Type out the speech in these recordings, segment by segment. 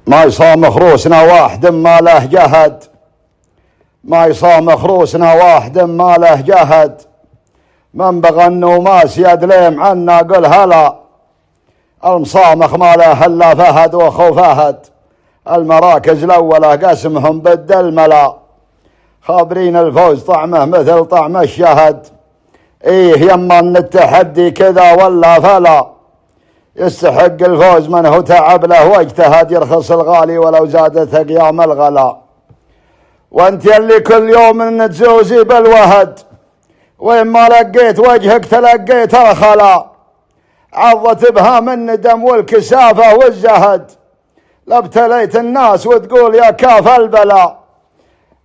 ما يصام خروسنا واحد ما له جهد، ما يصام خروسنا واحد ما له جهد. من بغى النوماس يدليم عنا قل هلا، المصامخ ما له الا فهد وخو فهد. المراكز الاولى قسمهم بالدلملا، خابرين الفوز طعمه مثل طعم الشهد. ايه يما ان التحدي كذا ولا فلا، يستحق الفوز من هو تعب له واجتهد. يرخص الغالي ولو زادت اقيام الغلا، وانت اللي كل يوم تزوزي بالوهد، وين ما لقيت وجهك تلقيت الخلا. عضت بها من الندم والكسافة والزهد، لابتليت الناس وتقول يا كاف البلا.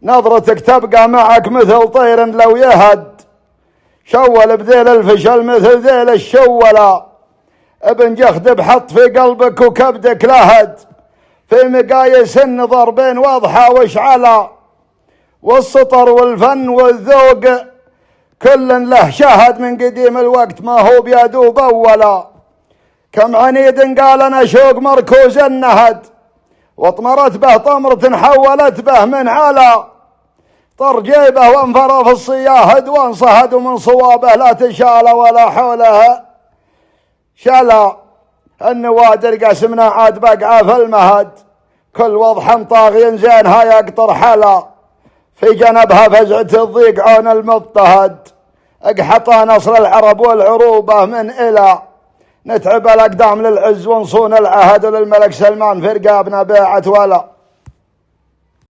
نظرتك تبقى معك مثل طير لو يهد، شول بذيل الفشل مثل ذيل الشولا. ابن جخدب حط في قلبك وكبدك لهد، في مقاييس النظر بين واضحة واشعلا. والسطر والفن والذوق كل له شهد، من قديم الوقت ما هو بيدوب اولا. كم عنيد قال انا شوق مركوز النهد، واطمرت به طمرة حولت به من علا. طر جيبه وانفر في الصياهد، وانصهد من صوابه لا تشال ولا حوله شلا. النوادر قسمنا عاد بقعه في المهد، كل وضح طاغي زينها يقطر حلا. في جنبها فزعة الضيق عون المضطهد، اقحطها نصر العرب والعروبة من إلى. نتعب الأقدام للعز ونصون العهد، وللملك سلمان في رقابنا بيعة ولا.